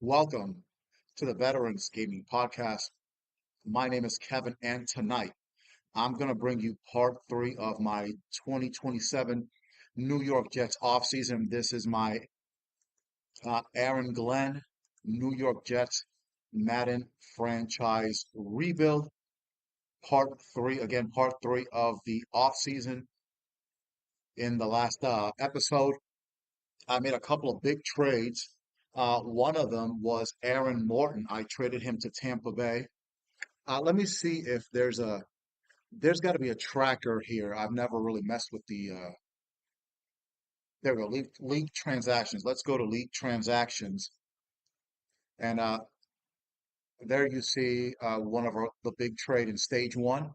Welcome to the Veterans Gaming Podcast. My name is Kevin, and tonight I'm going to bring you part three of my 2027 New York Jets offseason. This is my Aaron Glenn New York Jets Madden franchise rebuild. Part three, again, part three of the offseason. In the last episode, I made a couple of big trades. One of them was Aaron Morton. I traded him to Tampa Bay. Let me see if there's got to be a tracker here. I've never really messed with there we go, league transactions. Let's go to league transactions. And there you see one of the big trade in stage one.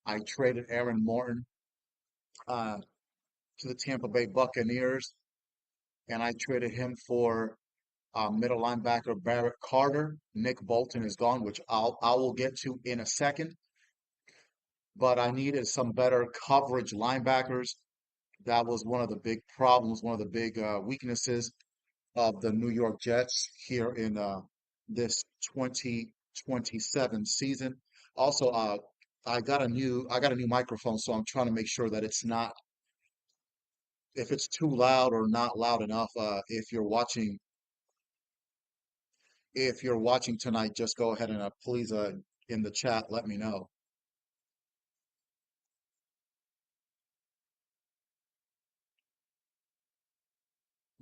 I traded Aaron Morton uh, to the Tampa Bay Buccaneers, and I traded him for middle linebacker Barrett Carter. Nick Bolton is gone, which I will get to in a second. But I needed some better coverage linebackers. That was one of the big problems, one of the big weaknesses of the New York Jets here in this 2027 season. Also, I got a new microphone, so I'm trying to make sure that it's not if it's too loud or not loud enough. If you're watching tonight, just go ahead and please in the chat let me know.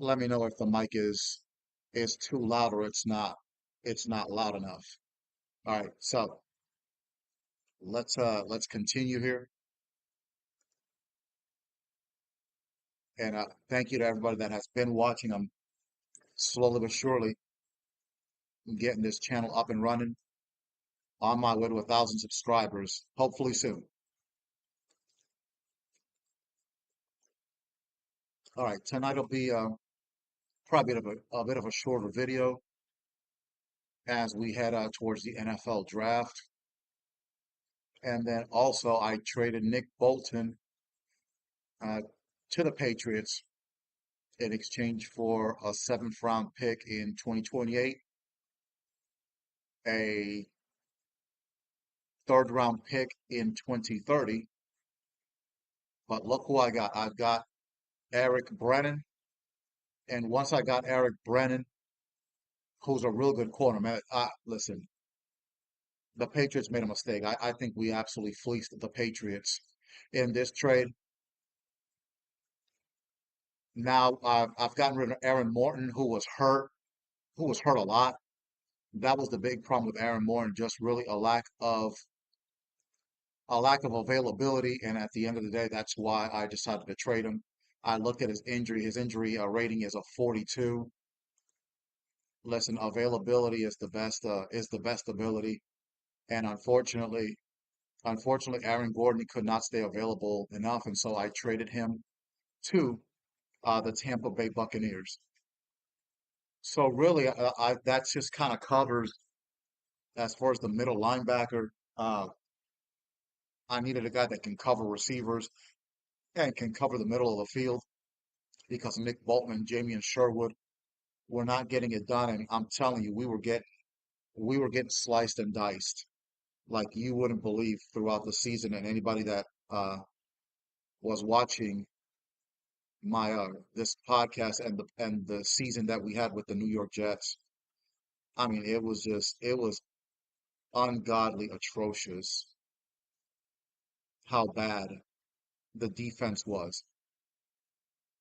Let me know if the mic is too loud or it's not loud enough. All right, so let's continue here. And thank you to everybody that has been watching. I'm slowly but surely getting this channel up and running on my way to 1,000 subscribers, hopefully soon. All right, tonight will be probably a bit of a shorter video as we head towards the NFL draft. And then also I traded Nick Bolton uh, to the Patriots in exchange for a seventh round pick in 2028, a third round pick in 2030. But look who I got. I've got Eric Brennan. And once I got Eric Brennan, who's a real good corner, man, listen, the Patriots made a mistake. I think we absolutely fleeced the Patriots in this trade. Now I've gotten rid of Aaron Morton, who was hurt a lot. That was the big problem with Aaron Morton, just really a lack of availability. And at the end of the day, that's why I decided to trade him. I looked at his injury. His injury rating is a 42. Listen, availability is the best ability, and unfortunately, Aaron Gordon could not stay available enough, and so I traded him to the Tampa Bay Buccaneers. So really, that just kind of covers as far as the middle linebacker. Uh, I needed a guy that can cover receivers and can cover the middle of the field because Nick Bolton and Jamie Sherwood were not getting it done, and I'm telling you, we were getting sliced and diced like you wouldn't believe throughout the season. And anybody that was watching my this podcast and the season that we had with the New York Jets, I mean, it was ungodly atrocious how bad the defense was.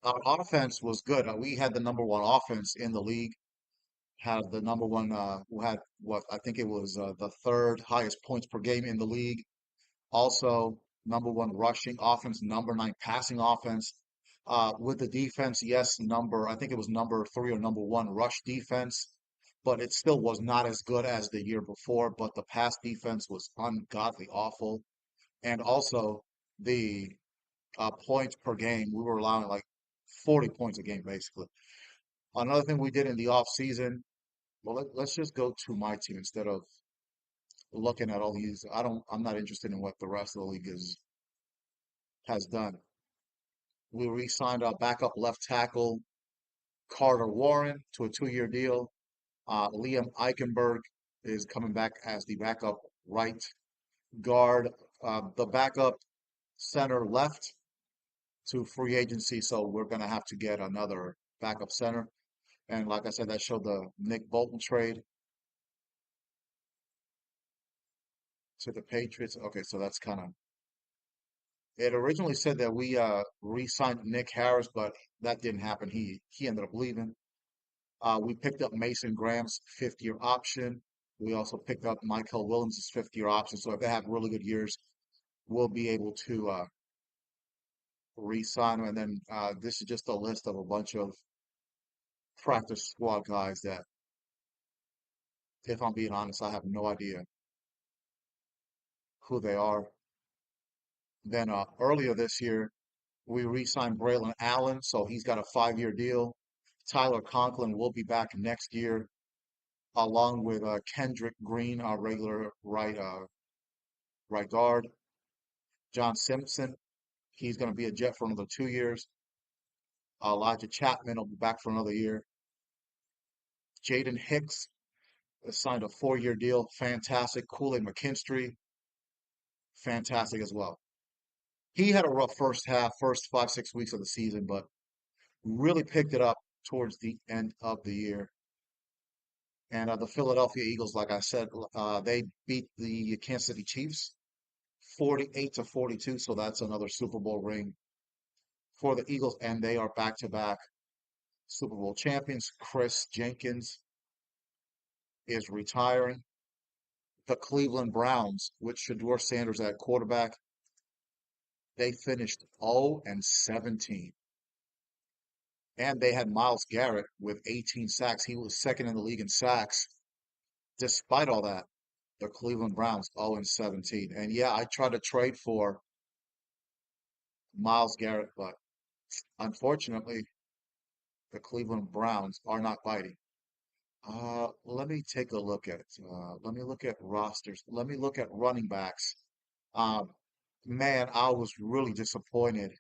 Our offense was good. We had the number one offense in the league. Had the number one. We had what I think it was the third highest points per game in the league. Also, number one rushing offense, number nine passing offense. With the defense, yes, I think it was number three or number one rush defense, but it still was not as good as the year before. But the pass defense was ungodly awful. And also the points per game, we were allowing like 40 points a game, basically. Another thing we did in the off season, well, let's just go to my team instead of looking at all these. I'm not interested in what the rest of the league has done. We re-signed our backup left tackle Carter Warren to a 2-year deal. Liam Eichenberg is coming back as the backup right guard. The backup center left to free agency, so we're going to have to get another backup center. And like I said, that showed the Nick Bolton trade to the Patriots. Okay, so that's kind of it. Originally said that we re-signed Nick Harris, but that didn't happen. He ended up leaving. We picked up Mason Graham's fifth-year option. We also picked up Michael Williams' fifth-year option. So if they have really good years, we'll be able to re-sign them. And then this is just a list of a bunch of practice squad guys that, if I'm being honest, I have no idea who they are. Then earlier this year, we re-signed Braylon Allen, so he's got a 5-year deal. Tyler Conklin will be back next year, along with Kendrick Green, our regular right guard. John Simpson, he's going to be a Jet for another 2 years. Elijah Chapman will be back for another year. Jaden Hicks has signed a 4-year deal. Fantastic. Kool-Aid McKinstry, fantastic as well. He had a rough first half, first 5, 6 weeks of the season, but really picked it up towards the end of the year. And the Philadelphia Eagles, like I said, they beat the Kansas City Chiefs 48-42. So that's another Super Bowl ring for the Eagles, and they are back-to-back Super Bowl champions. Chris Jenkins is retiring. The Cleveland Browns, with Shador Sanders at quarterback, they finished 0-17. And they had Myles Garrett with 18 sacks. He was second in the league in sacks. Despite all that, the Cleveland Browns 0-17. And yeah, I tried to trade for Myles Garrett, but unfortunately, the Cleveland Browns are not biting. Let me take a look at let me look at rosters. Let me look at running backs. Um, man, I was really disappointed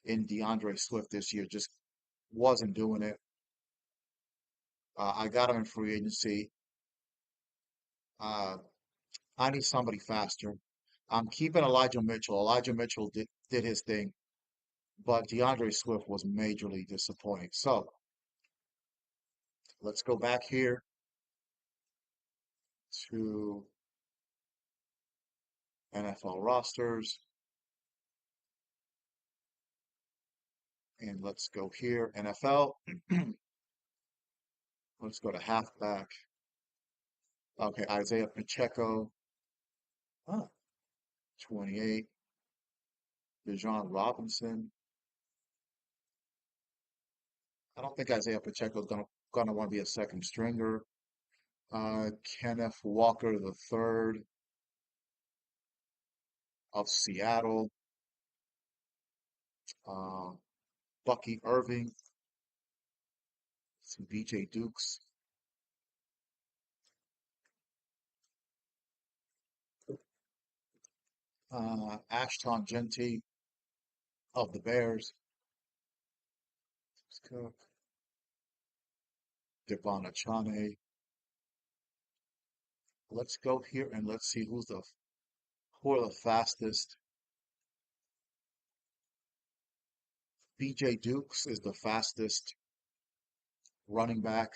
in DeAndre Swift this year. Just wasn't doing it. I got him in free agency. Uh, I need somebody faster. I'm keeping Elijah Mitchell. Elijah Mitchell did his thing, but DeAndre Swift was majorly disappointing. So let's go back here to NFL rosters, and let's go here, NFL. Let's go to halfback. Okay, Isaiah Pacheco, huh, 28. Bijan Robinson. I don't think Isaiah Pacheco is gonna want to be a second stringer. Kenneth Walker the third of Seattle. Uh, Bucky Irving. Some BJ Dukes. Ashton Genty of the Bears. Cook. Devon Achane. Let's go here and let's see who are the fastest. BJ Dukes is the fastest running back.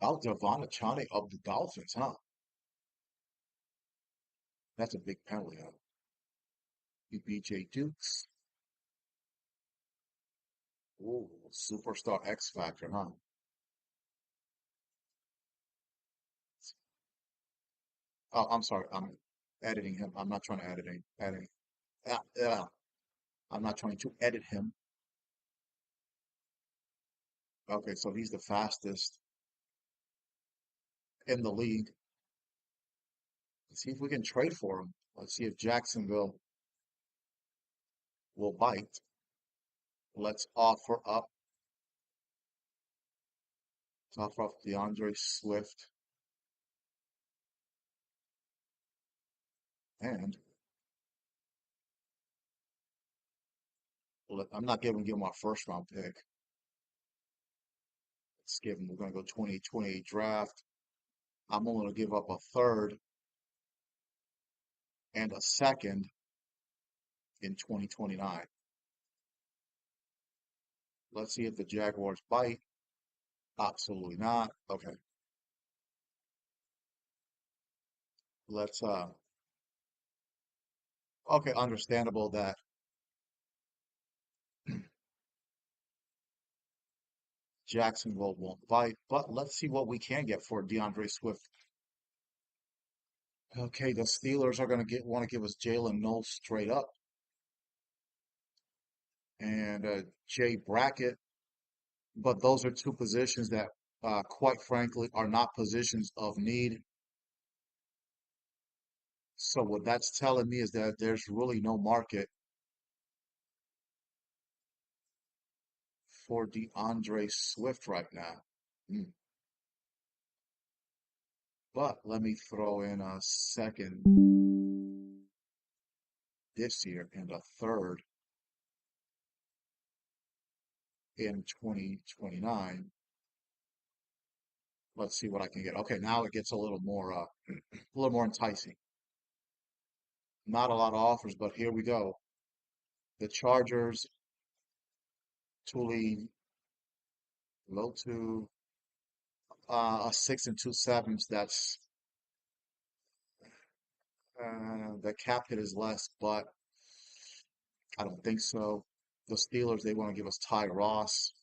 Oh, Devon Achane of the Dolphins, huh? That's a big penalty, huh? BJ Dukes. Ooh, superstar X Factor, huh? Oh, I'm sorry. I'm editing him. I'm not trying to editing. Yeah. I'm not trying to edit him. Okay, so he's the fastest in the league. Let's see if we can trade for him. Let's see if Jacksonville will bite. Let's offer up DeAndre Swift, and I'm not giving him our first round pick. Let's give him, we're going to go 2028 draft. I'm only going to give up a third and a second in 2029. Let's see if the Jaguars bite. Absolutely not. Okay. Let's okay, understandable that Jacksonville won't bite, but let's see what we can get for DeAndre Swift. Okay, the Steelers are going to get want to give us Jalen Knowles straight up and Jay Brackett, but those are two positions that, quite frankly, are not positions of need. So what that's telling me is that there's really no market for DeAndre Swift right now. Hmm. But let me throw in a second this year and a third in 2029. Let's see what I can get. Okay, now it gets a little more enticing. Not a lot of offers, but here we go. The Chargers, Tuli, low to a 6 and 2/7. That's the cap hit is less, but I don't think so. The Steelers, they want to give us Ty Ross.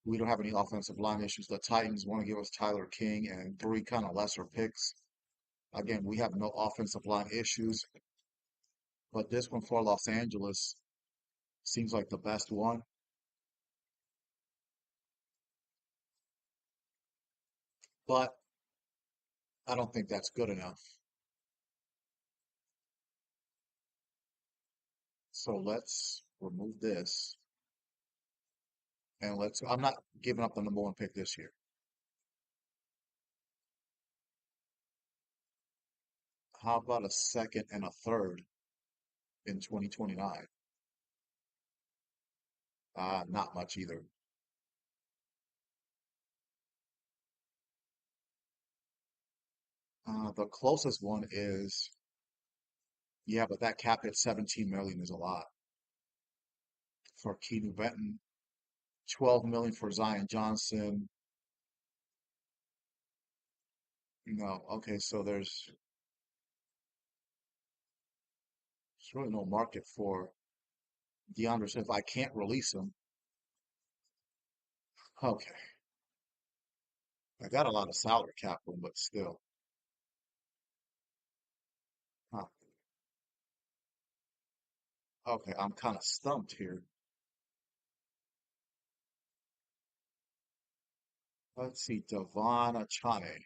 We don't have any offensive line issues. The Titans want to give us Tyler King and three kind of lesser picks. Again, we have no offensive line issues, but this one for Los Angeles seems like the best one. But I don't think that's good enough. So let's remove this and I'm not giving up the number one pick this year. How about a second and a third in 2029? Not much either. The closest one is, yeah, but that cap at 17 million is a lot for Keanu Benton, 12 million for Zion Johnson. No, okay, so there's really no market for DeAndre Swift. I can't release him. Okay, I got a lot of salary cap room, but still. Huh. Okay, I'm kind of stumped here. Let's see, Devon Achane.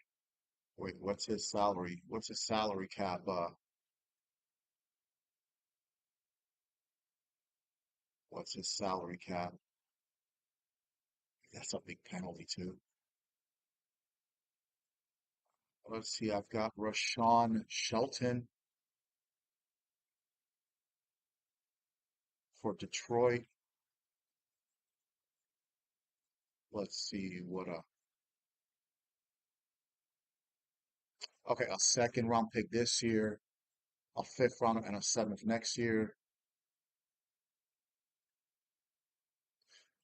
Wait, what's his salary? What's his salary cap? What's his salary cap? That's a big penalty too. Let's see, I've got Rashawn Shelton for Detroit. Let's see what okay, a second round pick this year, a fifth round and a seventh next year.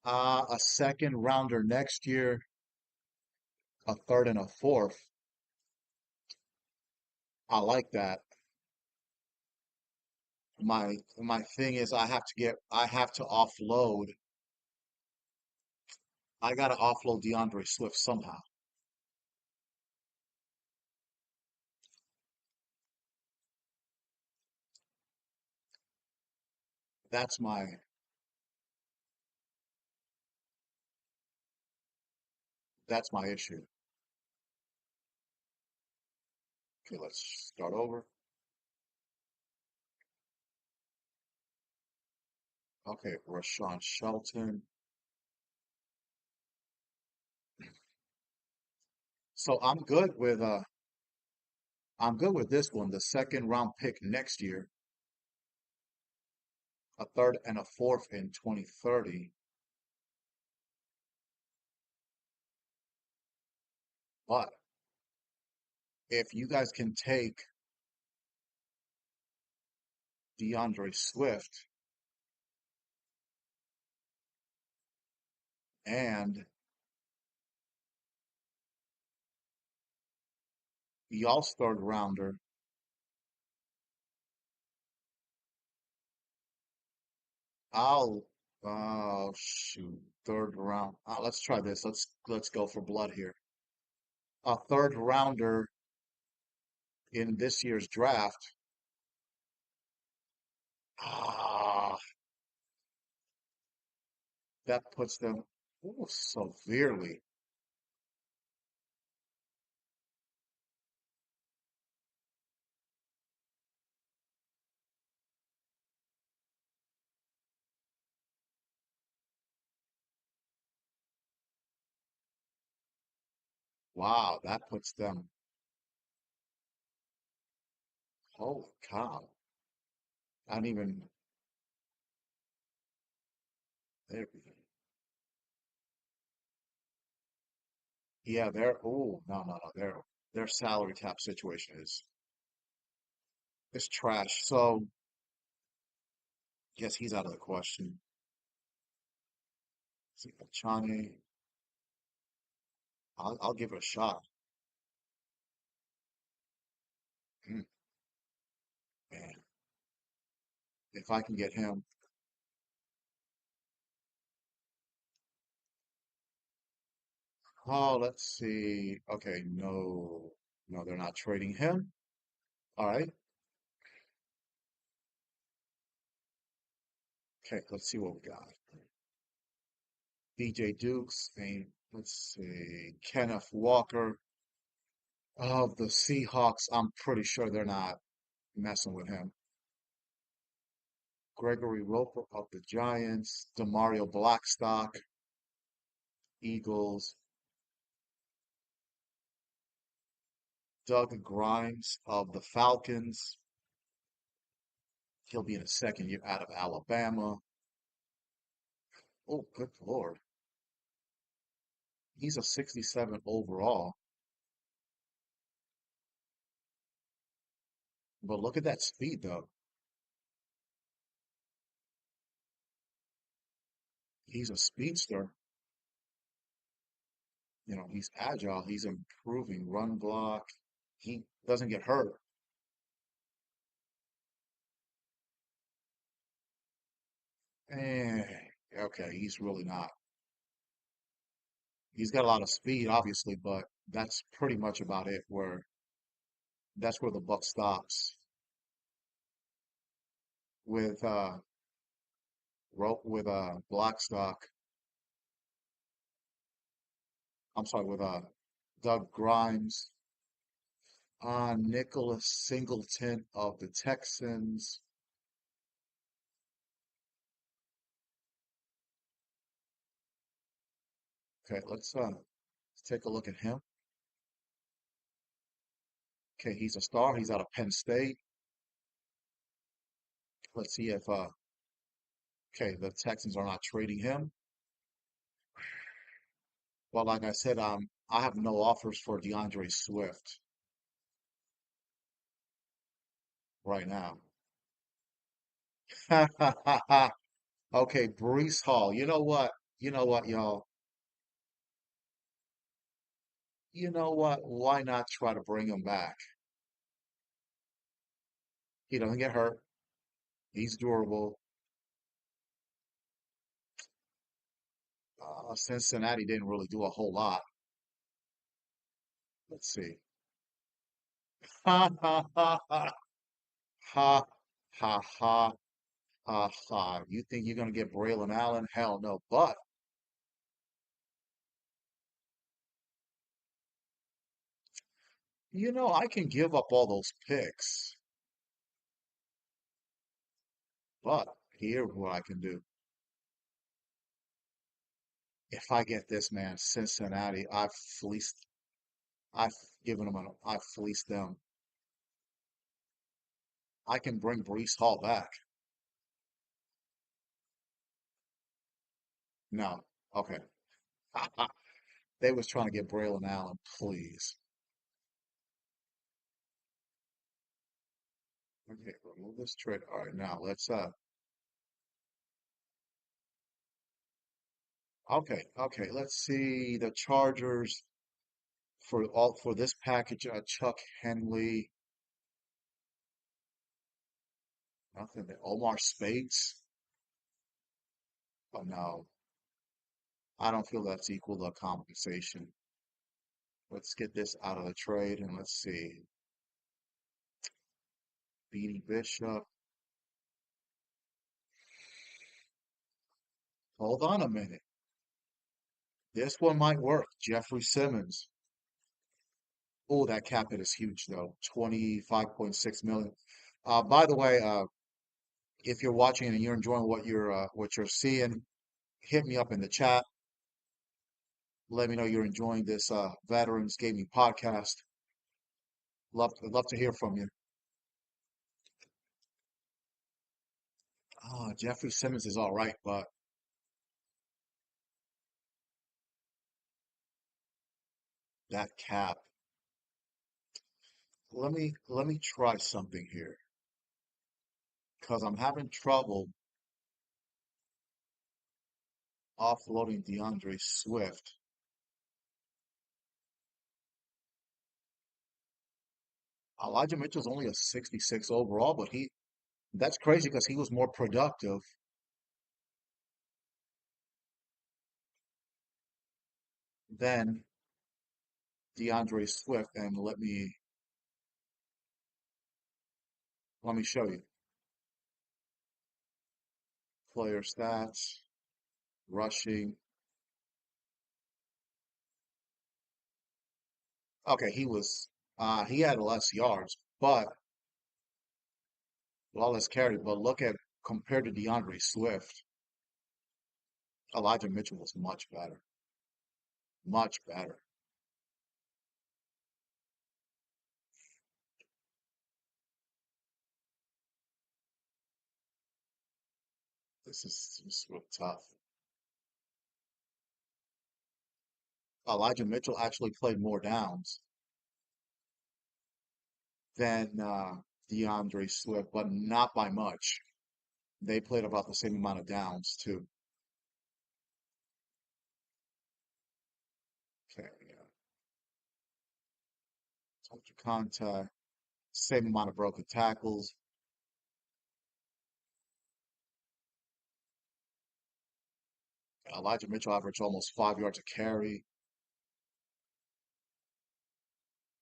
A second rounder next year, a third and a fourth. I like that. My thing is I have to offload. I gotta offload DeAndre Swift somehow. That's that's my issue. Okay, let's start over. Okay, Rashawn Shelton. So I'm good with this one. The second round pick next year, a third and a fourth in 2030. But if you guys can take DeAndre Swift and y'all's third rounder, I'll shoot, third round. Let's try this. Let's go for blood here. A third rounder in this year's draft. Ah, that puts them ooh, severely. Wow, that puts them. Holy cow! I didn't even. There, yeah, they're. Oh no, no, no. Their salary cap situation is trash. So guess he's out of the question. See, Chani, I'll give it a shot. Mm, man, if I can get him. Oh, let's see. Okay, no, no, they're not trading him. All right. Okay, let's see what we got. DJ Dukes, and let's see, Kenneth Walker of the Seahawks. I'm pretty sure they're not messing with him. Gregory Roper of the Giants, Demario Blackstock, Eagles, Doug Grimes of the Falcons. He'll be in his second year out of Alabama. Oh, good Lord. He's a 67 overall. But look at that speed, though. He's a speedster. You know, he's agile. He's improving run block. He doesn't get hurt. Eh, okay, he's really not. He's got a lot of speed, obviously, but that's pretty much about it. Where that's where the buck stops with Blackstock. I'm sorry, with Doug Grimes, Nicholas Singleton of the Texans. Okay, let's take a look at him. Okay, he's a star. He's out of Penn State. Let's see if okay, the Texans are not trading him. Well, like I said, I have no offers for DeAndre Swift right now. Okay, Brees Hall. You know what? You know what, y'all? You know what? Why not try to bring him back? He doesn't get hurt. He's durable. Cincinnati didn't really do a whole lot. Let's see. Ha ha ha ha ha ha ha ha ha. You think you're gonna get Braylon Allen? Hell no. But you know, I can give up all those picks. But here's what I can do. If I get this man, Cincinnati, I've I've fleeced them. I can bring Brees Hall back. No. Okay. They was trying to get Braylon Allen, please. Okay, remove this trade. All right, now let's okay, let's see the Chargers for this package, Chuck Henley, nothing there. Omar Speights. Oh no, I don't feel that's equal to compensation. Let's get this out of the trade and let's see. Beanie Bishop. Hold on a minute. This one might work. Jeffrey Simmons. Oh, that cap hit is huge though. 25.6 million. By the way, if you're watching and you're enjoying what you're seeing, hit me up in the chat. Let me know you're enjoying this Veterans Gaming podcast. Love to hear from you. Jeffrey Simmons is all right, but that cap. Let me try something here because I'm having trouble offloading DeAndre Swift. Elijah Mitchell's only a 66 overall, but he that's crazy because he was more productive than DeAndre Swift. And let me show you player stats, rushing. Okay, he had less yards, but well, less carry. But look at compared to DeAndre Swift, Elijah Mitchell was much better, much better. This is real tough. Elijah Mitchell actually played more downs than DeAndre Swift, but not by much. They played about the same amount of downs too. Okay, yeah. Total contact, same amount of broken tackles. Elijah Mitchell averaged almost 5 yards a carry.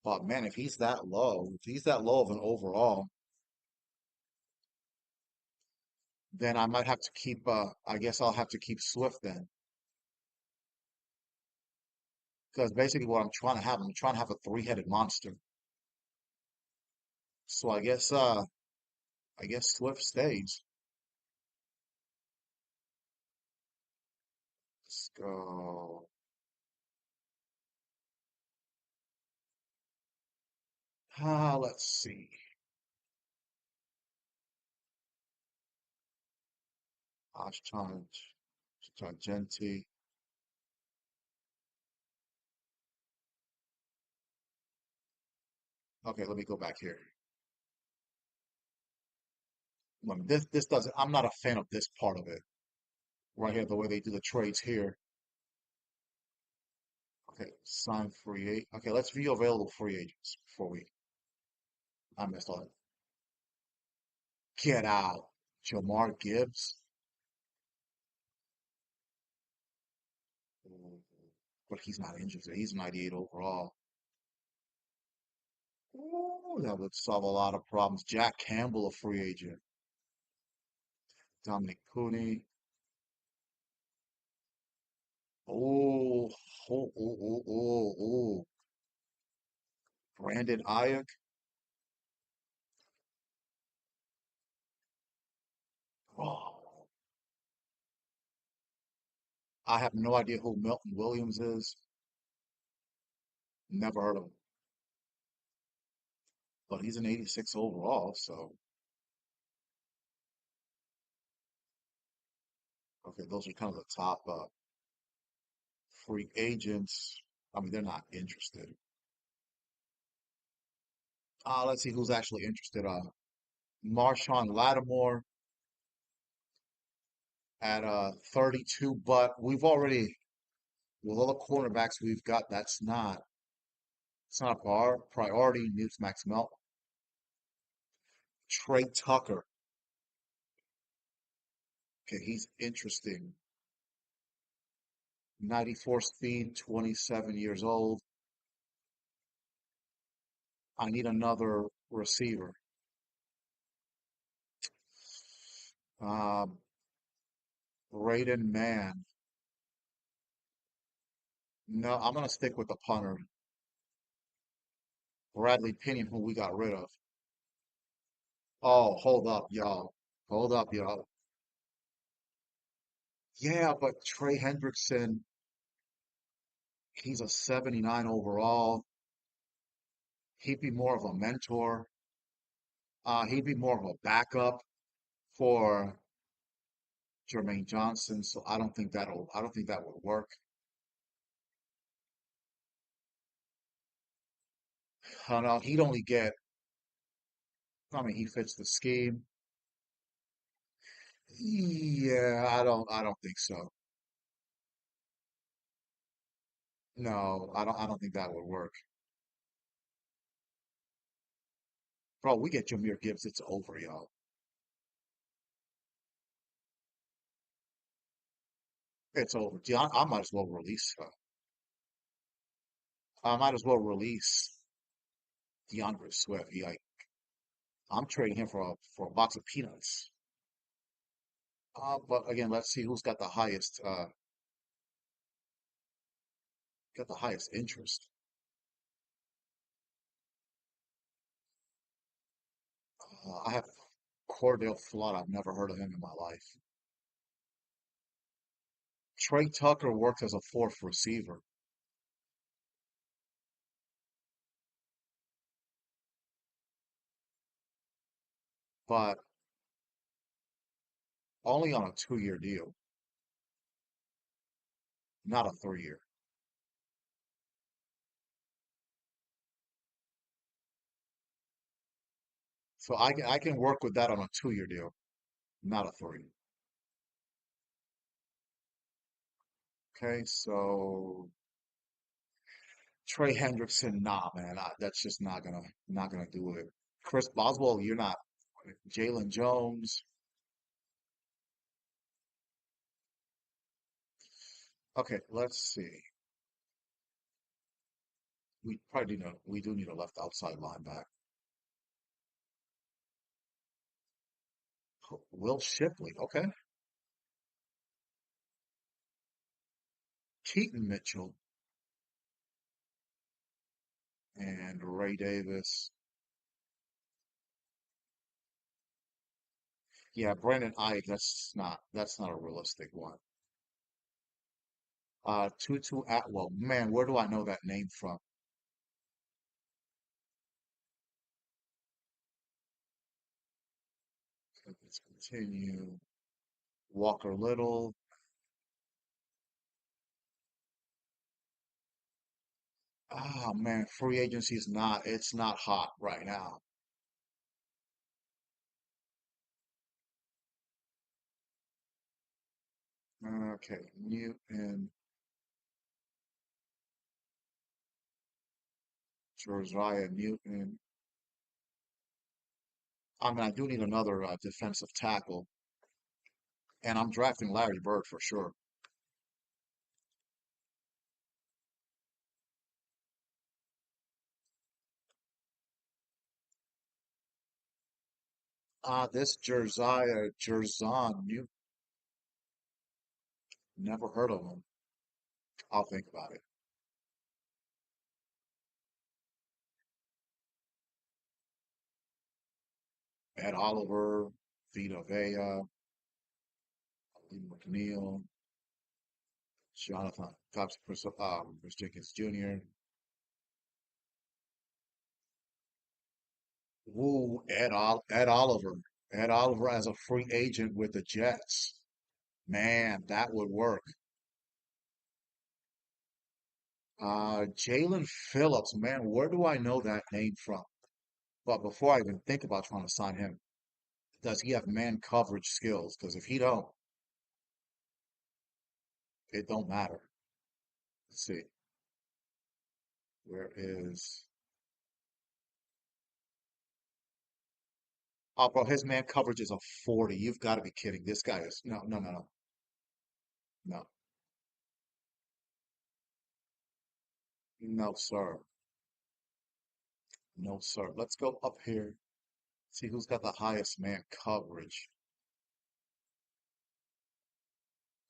But man, if he's that low of an overall, then I might have to keep. I guess I'll have to keep Swift then, because basically what I'm trying to have a three-headed monster. So I guess Swift stays. Let's go. Let's see. Ashton, Genti. Okay, let me go back here. This doesn't. I'm not a fan of this part of it right here. The way they do the trades here. Okay, sign free agent. Okay, let's view available free agents before we. I missed all that. Get out, Jamar Gibbs. Ooh, but he's not injured. He's 98 overall. Ooh, that would solve a lot of problems. Jack Campbell, a free agent. Dominic Cooney. Oh, oh. Brandon Ayuk. Oh, I have no idea who Milton Williams is. Never heard of him. But he's an 86 overall. So, okay, those are kind of the top free agents. I mean, they're not interested. Let's see who's actually interested. Marshawn Lattimore at 32, but we've already with all the cornerbacks we've got, it's not our priority. Needs Max Melt. Trey Tucker. Okay, he's interesting. 94 speed, 27 years old. I need another receiver. Um, Braden Mann. No, I'm gonna stick with the punter, Bradley Pinion, who we got rid of. Oh, hold up, y'all. Hold up, y'all. Yeah, but Trey Hendrickson, he's a 79 overall. He'd be more of a mentor. He'd be more of a backup for Jermaine Johnson. So I don't think that would work. I know he'd only get, I mean, he fits the scheme. Yeah, I don't think so. No, I don't think that would work. Bro, we get Jameer Gibbs, it's over, y'all. It's over. I might as well release. I might as well release DeAndre Swift. I'm trading him for a box of peanuts. But again, let's see who's got the highest interest. I have Cordell Flott. I've never heard of him in my life. Trey Tucker works as a fourth receiver, but only on a 2-year deal, not a 3-year. So I can work with that on a 2-year deal, not a three. Okay, so Trey Hendrickson, nah, man, that's just not gonna do it. Chris Boswell, you're not. Jalen Jones. Okay, let's see. We do need a left outside linebacker. Will Shipley, okay. Keaton Mitchell and Ray Davis. Yeah, Brandon Ike, that's not a realistic one. Tutu Atwell. Man, where do I know that name from? Let's continue. Walker Little. Ah, man, free agency it's not hot right now. Okay, Newton, Josiah Newton. I mean, I do need another defensive tackle, and I'm drafting Larry Bird for sure. This Jerzon Newton, never heard of him. I'll think about it. Ed Oliver, Vita Vea, Lee McNeil, Jonathan Thompson, Chris Jenkins Jr. Woo, Ed Oliver. Ed Oliver as a free agent with the Jets. Man, that would work. Jalen Phillips, man, where do I know that name from? But before I even think about trying to sign him, does he have man coverage skills? Because if he don't, it don't matter. Let's see. Where is? Oh, bro, his man coverage is a 40. You've got to be kidding. This guy is no, no, no, no, no, no, sir, no, sir. Let's go up here. See who's got the highest man coverage.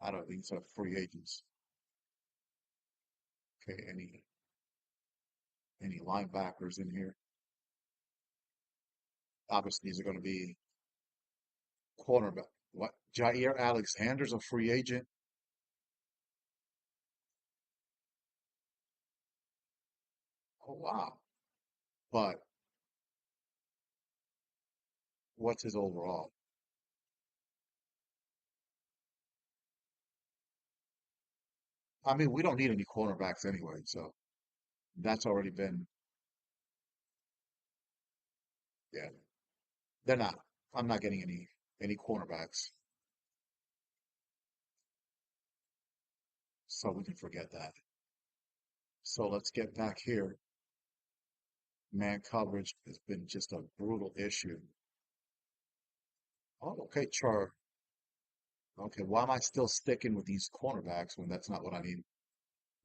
I don't think so. Free agents. Okay, any linebackers in here? Obviously, these are going to be cornerback. What? Jair Alexander's a free agent. Oh wow. But what's his overall? I mean, we don't need any cornerbacks anyway, so that's already been, yeah. They're not. I'm not getting any cornerbacks, so we can forget that. So let's get back here. Man coverage has been just a brutal issue. Oh, okay, Char. Okay, why am I still sticking with these cornerbacks when that's not what I need?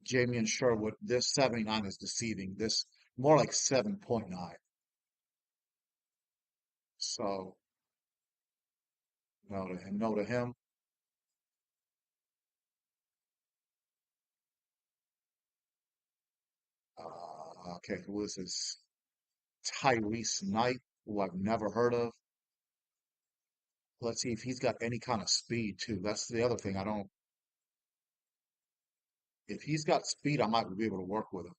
Jamie Sherwood, this 79 is deceiving. This more like 7.9. So no to him, no to him. Okay, who is this? Tyrese Knight, who I've never heard of. Let's see if he's got any kind of speed too. That's the other thing. I don't. If he's got speed, I might be able to work with him.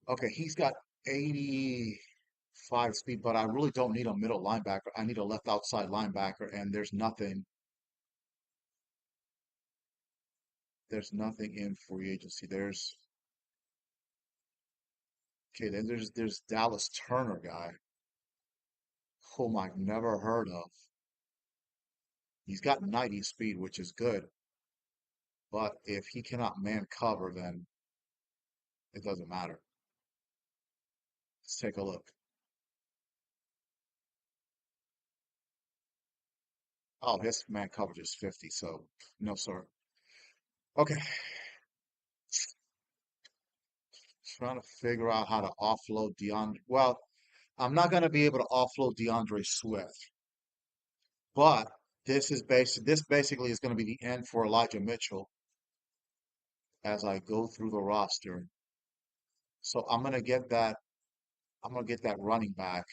Okay, he's got 85 speed, but I really don't need a middle linebacker. I need a left outside linebacker, and there's nothing. There's nothing in free agency. There's okay. Then there's Dallas Turner guy, whom I've never heard of. He's got 90 speed, which is good, but if he cannot man cover, then it doesn't matter. Let's take a look. Oh, his man coverage is 50, so no, sir. Okay, trying to figure out how to offload DeAndre. Well, I'm not going to be able to offload DeAndre Swift, but this basically is going to be the end for Elijah Mitchell as I go through the roster. So I'm gonna get that running back.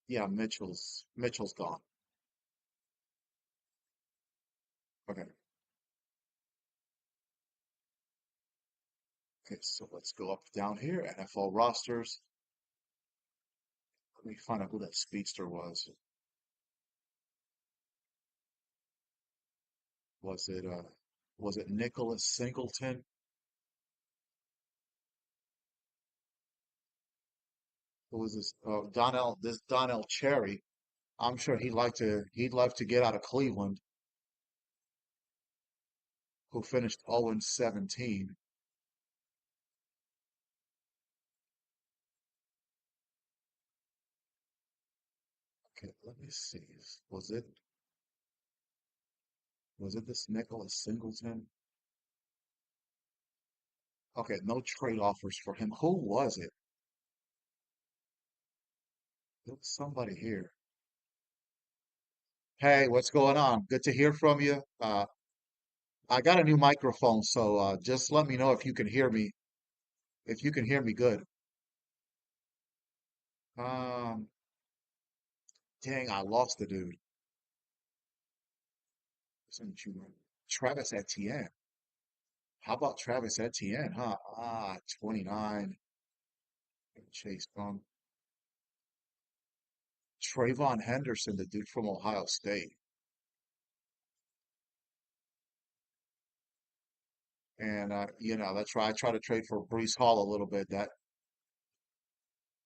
Yeah, Mitchell's gone. Okay. Okay, so let's go up down here, NFL rosters. Let me find out who that speedster was. Was it was it Nicholas Singleton? Who was this? Donnell Cherry. I'm sure he'd like to get out of Cleveland, who finished 0 and 17. Okay, let me see. Was it this Nicholas Singleton? Okay, no trade offers for him. Who was it? There was somebody here. Hey, what's going on? Good to hear from you. I got a new microphone, so just let me know if you can hear me. If you can hear me good. Um, dang, I lost the dude. Isn't you- Travis Etienne. How about Travis Etienne, huh? 29. Chase Brown. Trayvon Henderson, the dude from Ohio State. And that's why I try to trade for Brees Hall a little bit. That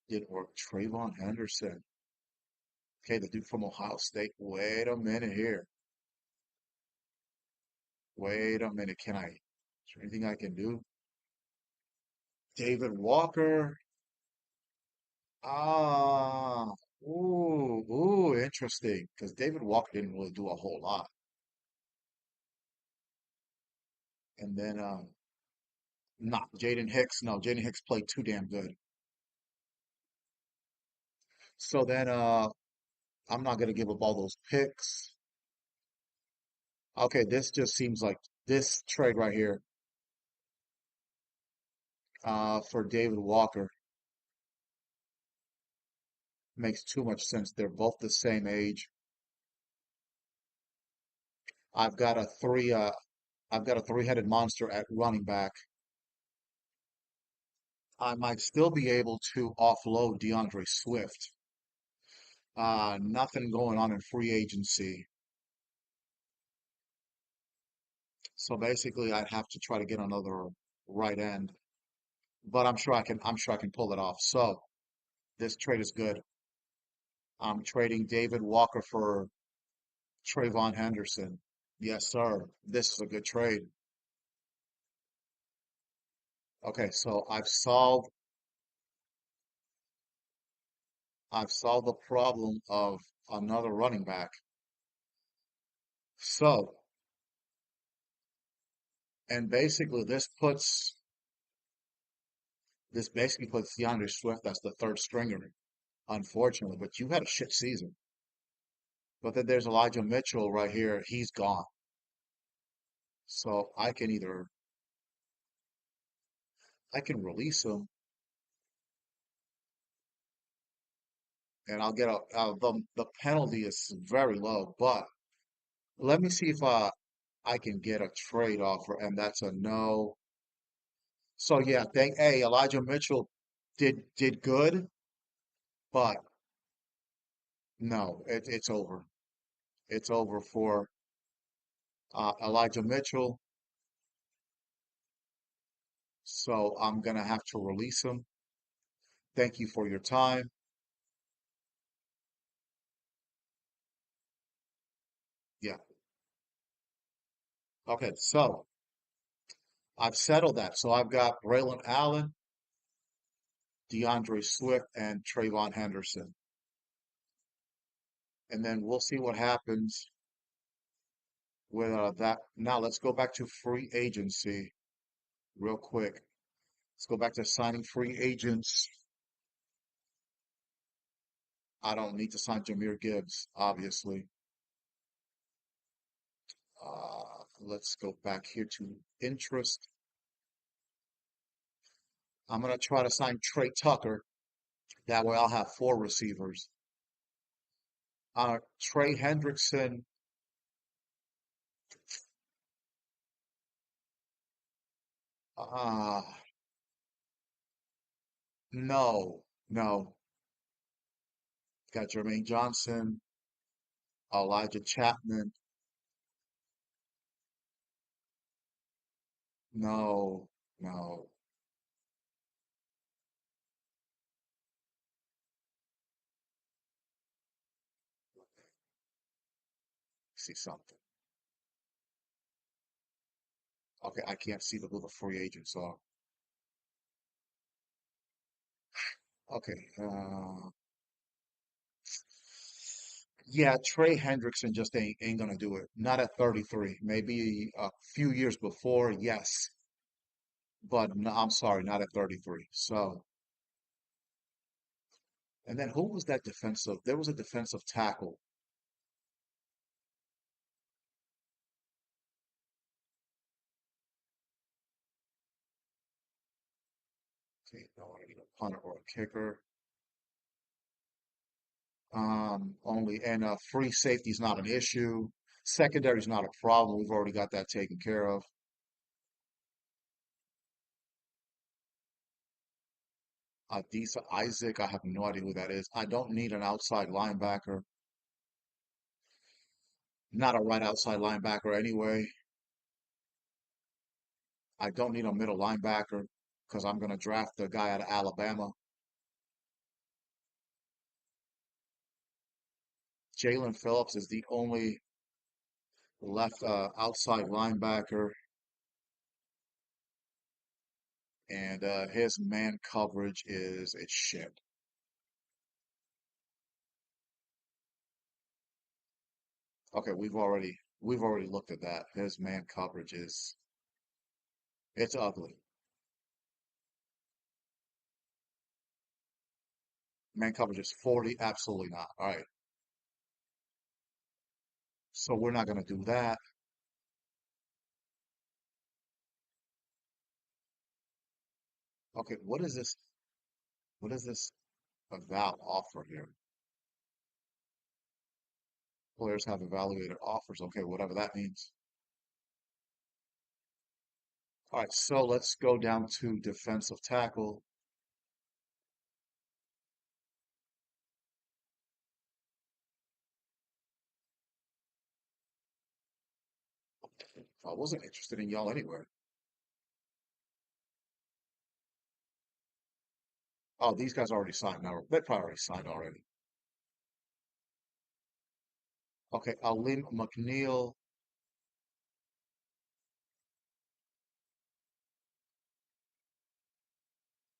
didn't work. Trayvon Henderson. Okay, the dude from Ohio State. Wait a minute here. Wait a minute. Is there anything I can do? David Walker. Ah, interesting. Because David Walker didn't really do a whole lot. And then, not Jaden Hicks. No, Jaden Hicks played too damn good. So then, I'm not gonna give up all those picks. Okay, this just seems like this trade right here, for David Walker makes too much sense. They're both the same age. I've got a three, uh, I've got a three-headed monster at running back. I might still be able to offload DeAndre Swift. Nothing going on in free agency. So basically, I'd have to try to get another right end, but I'm sure I can pull it off. So this trade is good. I'm trading David Walker for Trayvon Henderson. Yes, sir. This is a good trade. Okay, so I've solved the problem of another running back. So, and basically this basically puts DeAndre Swift as the third stringer, unfortunately, but you had a shit season. But then there's Elijah Mitchell right here. He's gone. So I can release him and I'll get the penalty is very low, but let me see if I can get a trade offer, and that's a no. So yeah, hey, Elijah Mitchell did good, but no, it's over. It's over for Elijah Mitchell. So I'm gonna have to release him. Thank you for your time. Yeah. Okay, so I've settled that. So I've got Braylon Allen, DeAndre Swift, and Trayvon Henderson. And then we'll see what happens with that. Now let's go back to free agency real quick. Let's go back to signing free agents. I don't need to sign Jameer Gibbs, obviously. Let's go back here to interest. I'm going to try to sign Trey Tucker. That way I'll have four receivers. Trey Hendrickson. Uh, no, no. Got Jermaine Johnson, Elijah Chapman. No, no. See something. Okay, I can't see who the free agents are. Okay. Yeah, Trey Hendrickson just ain't gonna do it. Not at 33. Maybe a few years before, yes, but no, I'm sorry, not at 33. So, and then who was that defensive? There was a defensive tackle. Okay, no, I need a punter or a kicker. Only and free safety is not an issue. Secondary is not a problem. We've already got that taken care of. Adisa Isaac, I have no idea who that is. I don't need an outside linebacker. Not a right outside linebacker anyway. I don't need a middle linebacker because I'm going to draft the guy out of Alabama. Jalen Phillips is the only left outside linebacker, and his man coverage is it's shit. Okay, we've already looked at that. His man coverage is it's ugly. Man coverage is 40, absolutely not. All right, so we're not going to do that. Okay, what is this? What is this about offer here? Players have evaluated offers. Okay, whatever that means. All right, so let's go down to defensive tackle. I wasn't interested in y'all anywhere. Oh, these guys already signed now. They probably already signed already. Okay, Alim McNeil.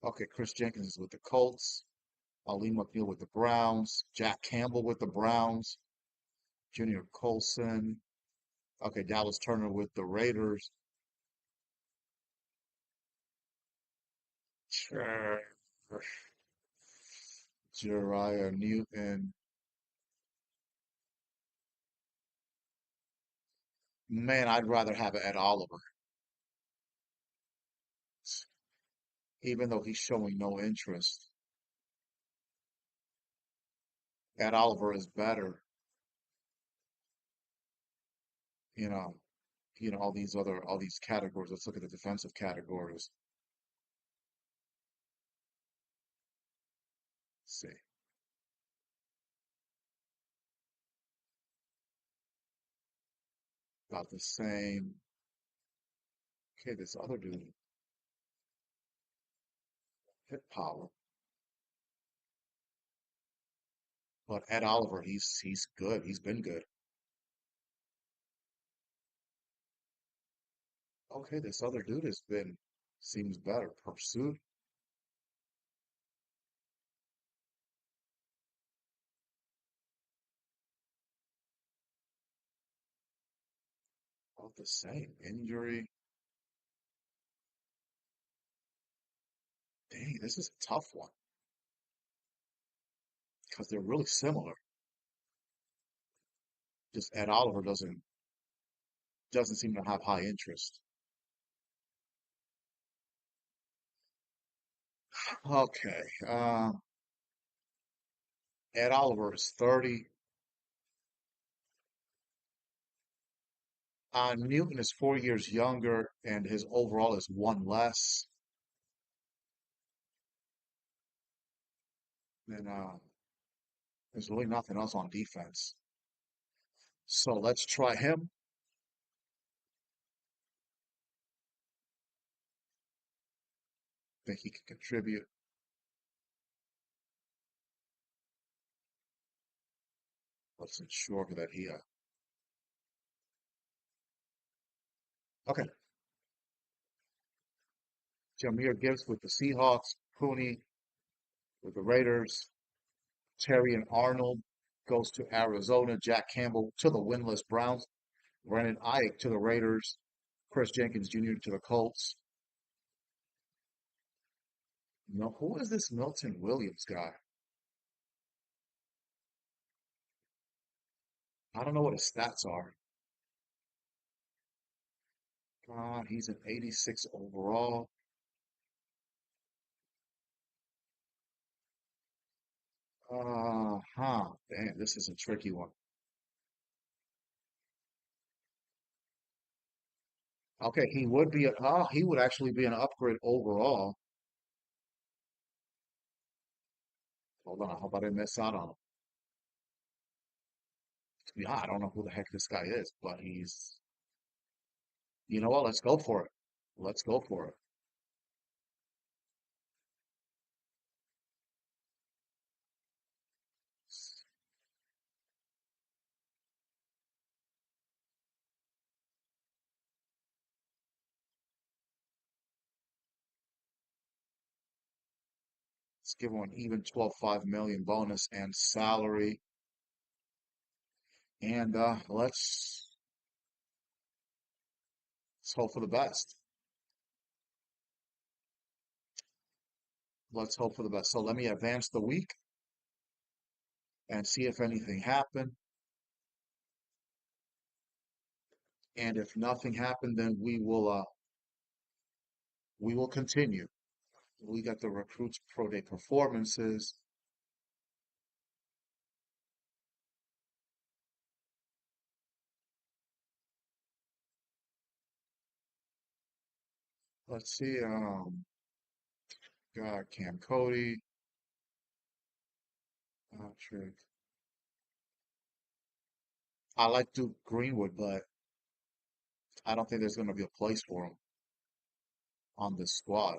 Okay, Chris Jenkins is with the Colts. Alim McNeil with the Browns. Jack Campbell with the Browns. Junior Colson. Okay, Dallas Turner with the Raiders. Sure. Jeriah Newton. Man, I'd rather have Ed Oliver, even though he's showing no interest. Ed Oliver is better, you know. All these categories. Let's look at the defensive categories. Let's see. About the same. Okay, this other dude, hit power. But Ed Oliver, he's good. He's been good. Okay, this other dude has been seems better. Pursuit, about the same. Injury. Dang, this is a tough one because they're really similar. Just Ed Oliver doesn't seem to have high interest. Okay, Ed Oliver is 30. Newton is 4 years younger, and his overall is one less. And there's really nothing else on defense. So let's try him. Think he can contribute. Let's ensure that he. Okay, Jameer Gibbs with the Seahawks. Cooney with the Raiders. Terry and Arnold goes to Arizona. Jack Campbell to the winless Browns. Brandon Ayuk to the Raiders. Chris Jenkins Jr. to the Colts. No, who is this Milton Williams guy? I don't know what his stats are. He's an 86 overall. Damn, this is a tricky one. Okay, he would actually be an upgrade overall. Hold on, I hope I didn't miss out on him. Yeah, I don't know who the heck this guy is, but you know what? Let's go for it. Let's go for it. Let's give him an even 12.5 million bonus and salary. And let's hope for the best. Let's hope for the best. So let me advance the week and see if anything happened. And if nothing happened, then we will continue. We got the recruits pro day performances. Let's see. Got Cam Cody, Patrick. I like Duke Greenwood, but I don't think there's going to be a place for him on this squad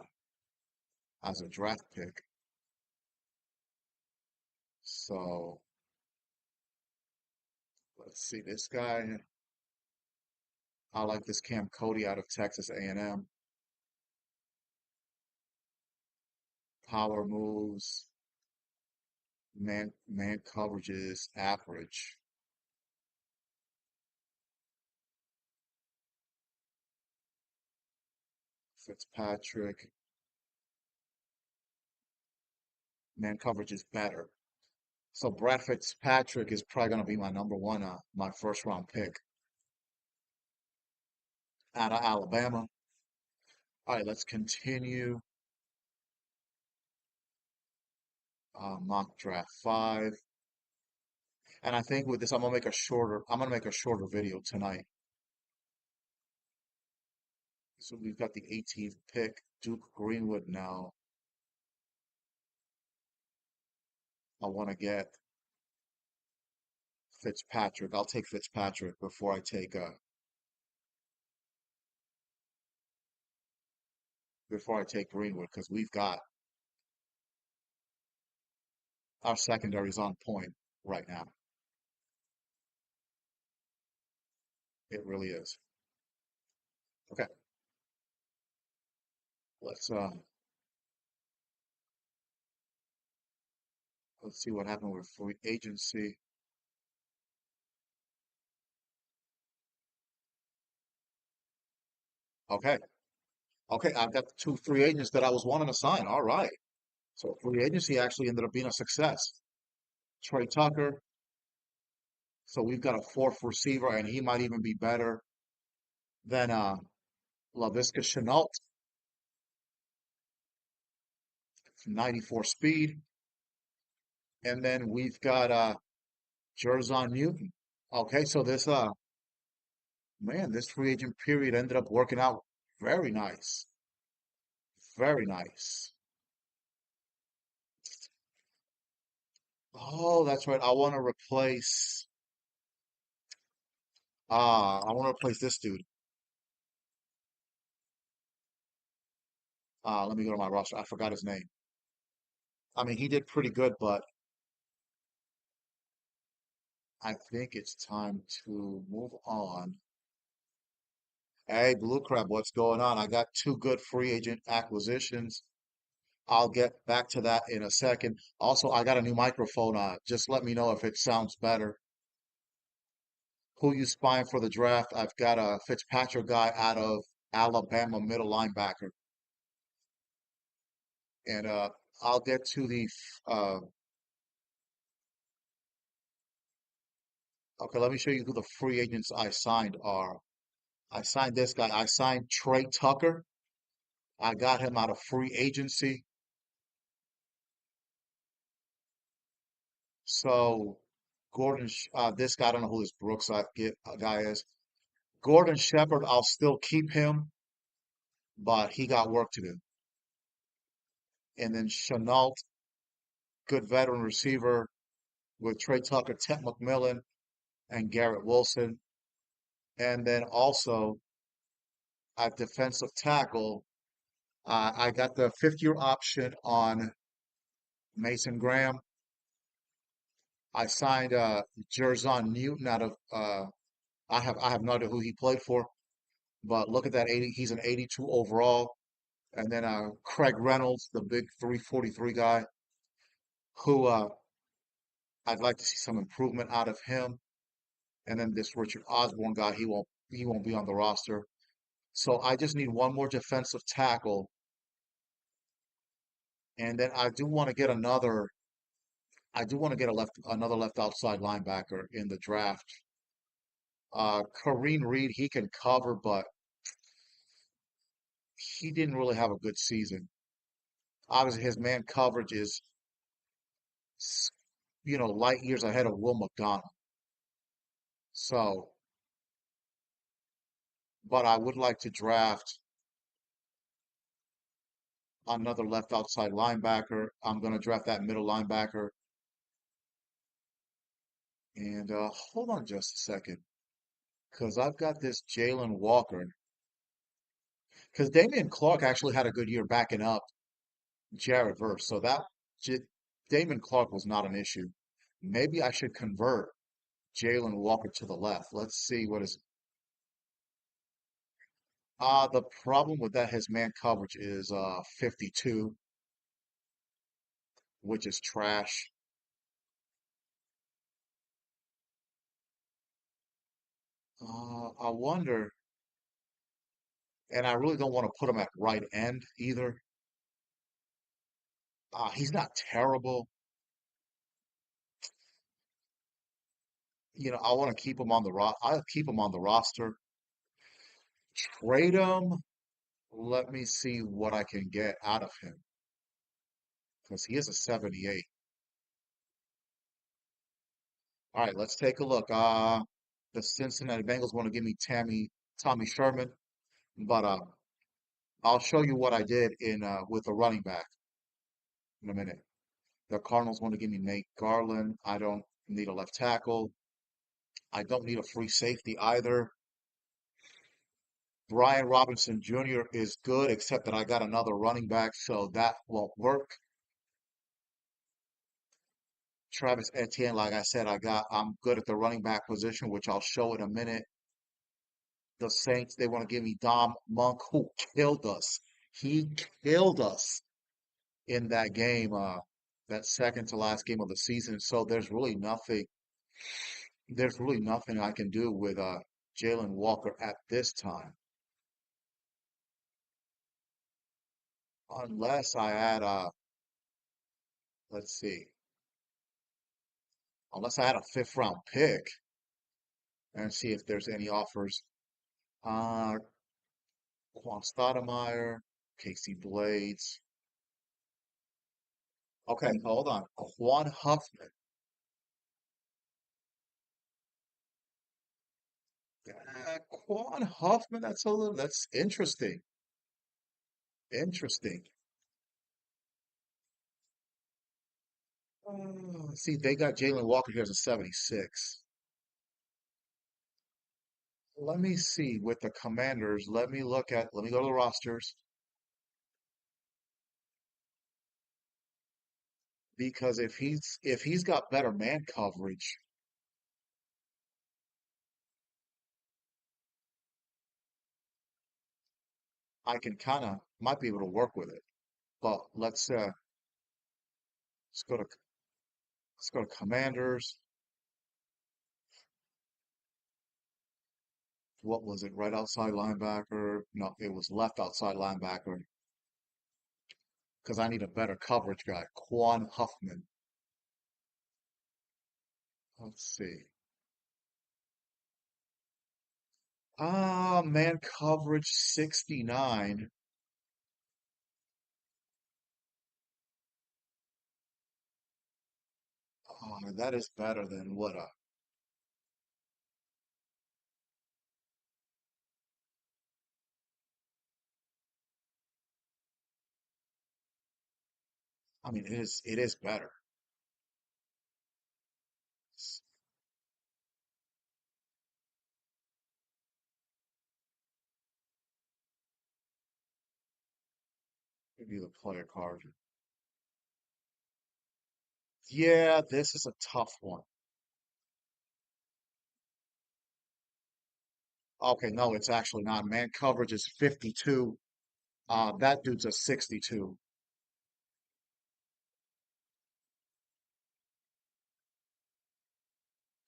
as a draft pick. So let's see this guy. I like this Cam Cody out of Texas A&M. Power moves, man coverage is average. Fitzpatrick, man coverage is better. So Brad Fitzpatrick is probably going to be my number one, my first round pick out of Alabama. All right, let's continue. Mock draft 5. And I think with this, I'm gonna make a shorter video tonight. So we've got the 18th pick, Duke Greenwood now. I want to get Fitzpatrick. I'll take Fitzpatrick before I take Greenwood because we've got our secondaries on point right now. It really is. Okay, let's let's see what happened with free agency. Okay, okay, I've got the two free agents that I was wanting to sign. All right. So free agency actually ended up being a success. Trey Tucker. So we've got a fourth receiver, and he might even be better than LaVisca Chenault, 94 speed. And then we've got Jerzon Newton. Okay, so this free agent period ended up working out very nice. Very nice. Oh, that's right. I want to replace this dude. Let me go to my roster. I forgot his name. I mean, he did pretty good, but I think it's time to move on. Hey, Blue Crab, what's going on? I got two good free agent acquisitions. I'll get back to that in a second. Also, I got a new microphone. Just let me know if it sounds better. Who you spying for the draft? I've got a Fitzpatrick guy out of Alabama, middle linebacker, and I'll get to uh, okay. Let me show you who the free agents I signed are. I signed this guy. I signed Trey Tucker. I got him out of free agency. So this guy, I don't know who this guy is. Gordon Shepard, I'll still keep him, but he got work to do. And then Chenault, good veteran receiver with Trey Tucker, Ted McMillan, and Garrett Wilson. And then also, at defensive tackle, I got the fifth-year option on Mason Graham. I signed Jerzon Newton out of I have no idea who he played for, but look at that 80. He's an 82 overall. And then Craig Reynolds, the big 343 guy, who I'd like to see some improvement out of him. And then this Richard Osborne guy, he won't be on the roster. So I just need one more defensive tackle, and then I do want to get another left outside linebacker in the draft. Kareem Reed, he can cover, but he didn't really have a good season. Obviously, his man coverage is, s- light years ahead of Will McDonald. So, but I would like to draft another left outside linebacker. I'm going to draft that middle linebacker. And hold on just a second, because I've got this Jalen Walker. Because Damian Clark actually had a good year backing up Jared Verse. So J Damon Clark was not an issue. Maybe I should convert Jalen Walker to the left. Let's see what is. The problem with that, his man coverage is 52, which is trash. I wonder, and I really don't want to put him at right end either. He's not terrible. I want to keep him on the I'll keep him on the roster. Trade him. Let me see what I can get out of him because he is a 78. All right, let's take a look. The Cincinnati Bengals want to give me Tommy Sherman, but I'll show you what I did in with the running back in a minute. The Cardinals want to give me Nate Garland. I don't need a left tackle. I don't need a free safety either. Brian Robinson Jr. is good, except that I got another running back, so that won't work. Travis Etienne, like I said, I'm good at the running back position, which I'll show in a minute. The Saints, they want to give me Dom Monk, who killed us. He killed us in that game, that second to last game of the season. So there's really nothing I can do with Jalen Walker at this time, unless I add let's see, unless I add a fifth round pick and see if there's any offers. Uh, Quan Stoudemire, Casey Blades. Okay, hold on. Quan Huffman. Quan Huffman, that's interesting. Interesting. See, they got Jalen Walker here as a 76. Let me see with the Commanders. Let me go to the rosters because if he's got better man coverage, I can kind of might be able to work with it. But let's go to let's go to Commanders. What was it? Right outside linebacker? No, it was left outside linebacker because I need a better coverage guy. Quan Huffman. Let's see. Man coverage 69. That is better than what I mean it is better. Give you the player card. Yeah, this is a tough one. Okay, no, it's actually not. Man coverage is 52. That dude's a 62.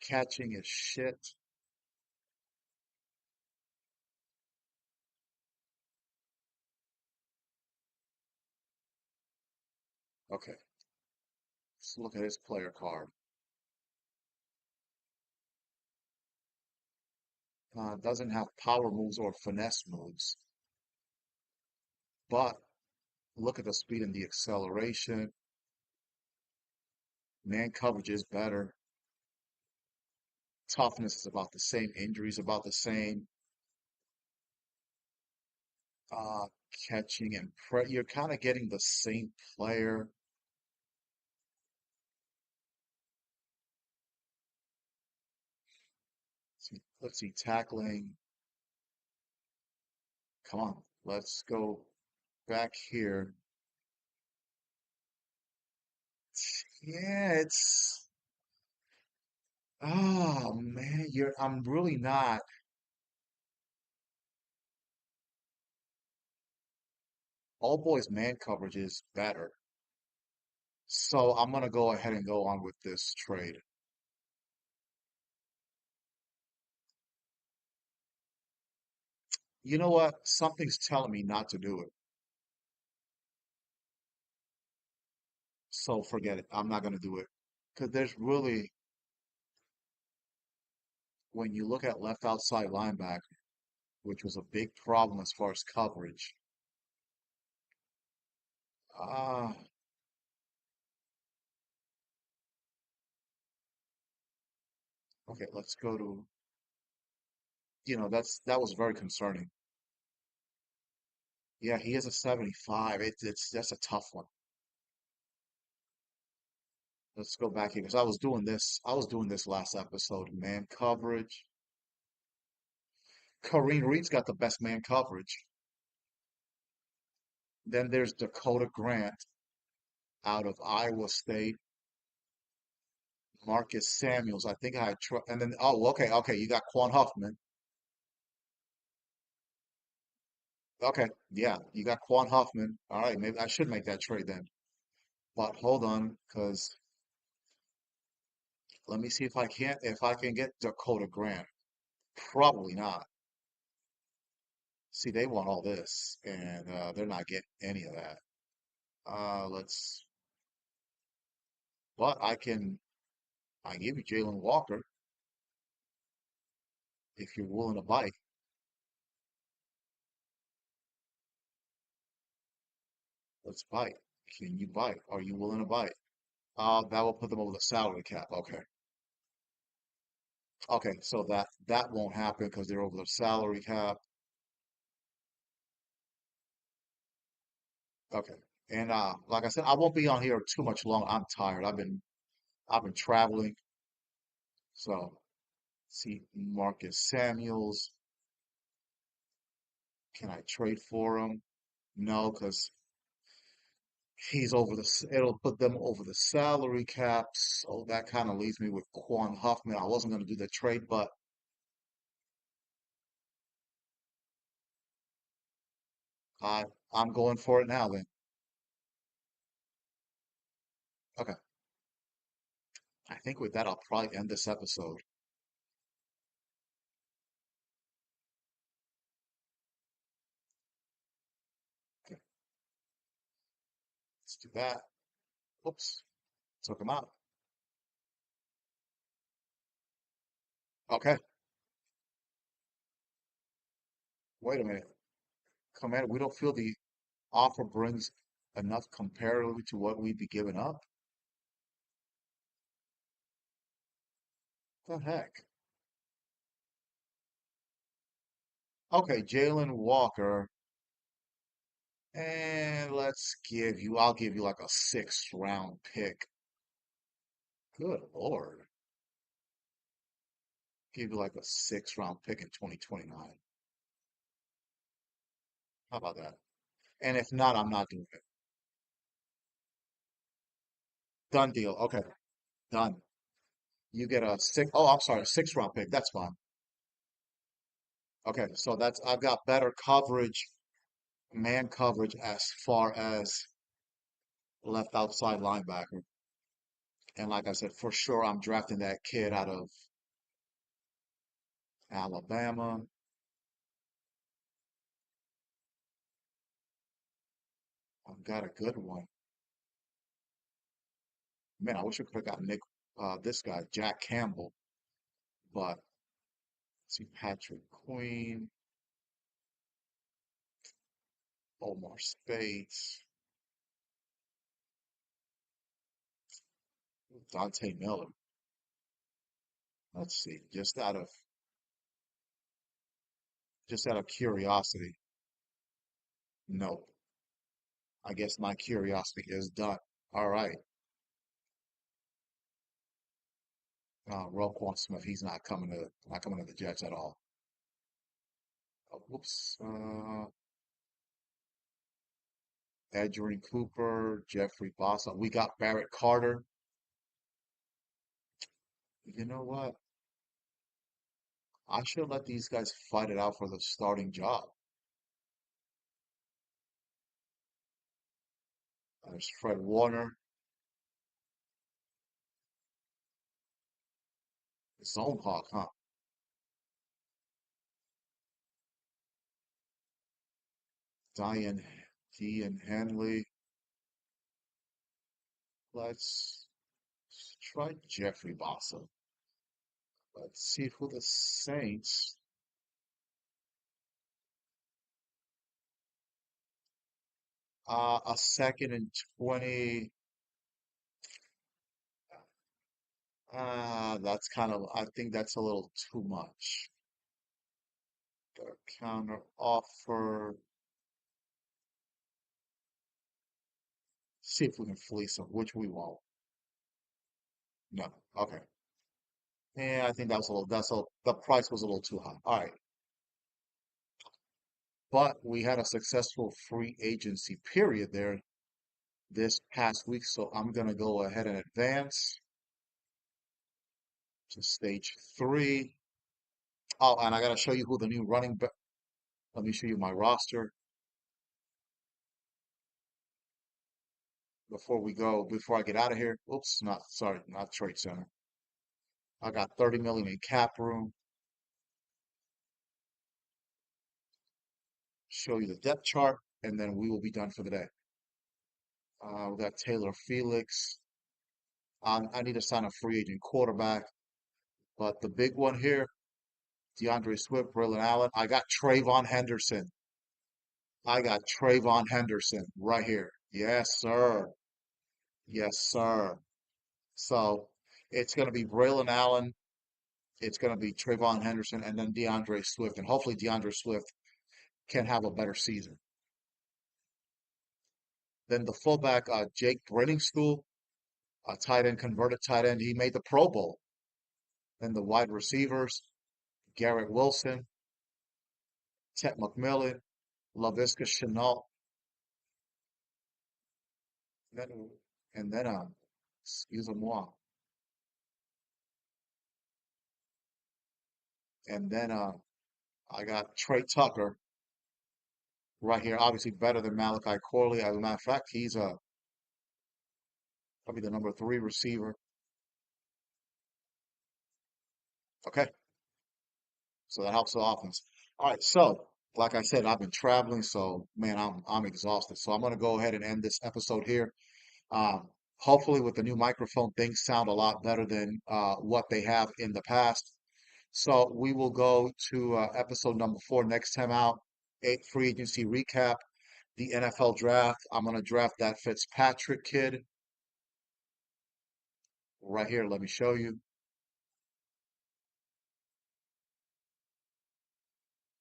Catching is shit. Okay, let's look at his player card. Doesn't have power moves or finesse moves, but look at the speed and the acceleration. Man coverage is better. Toughness is about the same. Injuries about the same. Uh, Catching and you're kind of getting the same player. Let's see, tackling. Come on, let's go back here. Yeah, it's oh man, I'm really not. All boys man coverage is better. So I'm gonna go ahead and go on with this trade. You know what? Something's telling me not to do it. So forget it. I'm not gonna do it. Because there's really, when you look at left outside linebacker, which was a big problem as far as coverage. Ah, okay, let's go to, that was very concerning. Yeah, he is a 75. It's that's a tough one. Let's go back here because I was doing this last episode. Man coverage. Kareem Reed's got the best man coverage. Then there's Dakota Grant out of Iowa State. Marcus Samuels. I think and then okay, you got Quan Huffman. Okay, yeah, you got Quan Huffman. All right, maybe I should make that trade then. But hold on, because let me see if I can get Dakota Grant. Probably not. See, they want all this, and they're not getting any of that. Let's. But I give you Jalen Walker if you're willing to bite. Let's bite. Can you bite? Are you willing to bite? That will put them over the salary cap. Okay. Okay, so that won't happen because they're over the salary cap. Okay. And like I said, I won't be on here too much long. I'm tired. I've been traveling. So see Marcus Samuels. Can I trade for him? No, because it'll put them over the salary cap. So that kind of leaves me with Quan Huffman. I wasn't going to do the trade, but I I'm going for it now then. Okay. I think with that I'll probably end this episode. Okay, let's do that. Oops, took him out. Okay, wait a minute. Commander, we don't feel the offer brings enough comparatively to what we'd be giving up? The heck? Okay, Jalen Walker, and I'll give you like a sixth round pick. Good Lord. Give you like a sixth round pick in 2029. How about that? And if not, I'm not doing it. Done deal. Okay, done. You get a six. Oh, I'm sorry, a 6 round pick. That's fine. Okay, so that's I've got better coverage, man coverage as far as left outside linebacker. And like I said, for sure, I'm drafting that kid out of Alabama. I've got a good one. Man, I wish I could have got this guy, Jack Campbell, but see Patrick Queen, Omar Spades, Dante Miller. Let's see, just out of curiosity. No, I guess my curiosity is done. All right, Roquan Smith, he's not coming to the Jets at all. Whoops. Edgerrin Cooper, Jeffrey Bossa. We got Barrett Carter. You know what? I should let these guys fight it out for the starting job. There's Fred Warner, Zone Hawk, huh? Diane Ian Henley. Let's try Jeffrey Bossa. Let's see who the Saints. A second and 20. That's I think that's a little too much. The counter offer. See if we can fleece them, which we won't. No. Okay. Yeah, I think the price was a little too high. All right. But we had a successful free agency period there this past week, so I'm gonna go ahead and advance to stage 3. Oh, and I gotta show you who the new running back. Let me show you my roster before I get out of here. Oops, not Trade Center. I got 30 million in cap room. Show you the depth chart, and then we will be done for the day. We got Taylor Felix. I need to sign a free agent quarterback, but the big one here, DeAndre Swift, Braylon Allen. I got Trayvon Henderson. I got Trayvon Henderson right here. Yes, sir. Yes, sir. So it's going to be Braylon Allen. It's going to be Trayvon Henderson and then DeAndre Swift. And hopefully DeAndre Swift can have a better season. Then the fullback, Jake Brenningstool, a tight end, converted tight end. He made the Pro Bowl. Then the wide receivers, Garrett Wilson, Ted McMillan, Laviska Shenault, then, and then, excuse-moi, and then, I got Trey Tucker right here, obviously better than Malachi Corley. As a matter of fact, he's probably the number 3 receiver. Okay, so that helps the offense. All right, so like I said, I've been traveling, so man, I'm exhausted. So I'm gonna go ahead and end this episode here. Um, Hopefully, with the new microphone, things sound a lot better than what they have in the past. So we will go to episode number 4 next time out. Free agency recap, the NFL draft. I'm gonna draft that Fitzpatrick kid right here. Let me show you.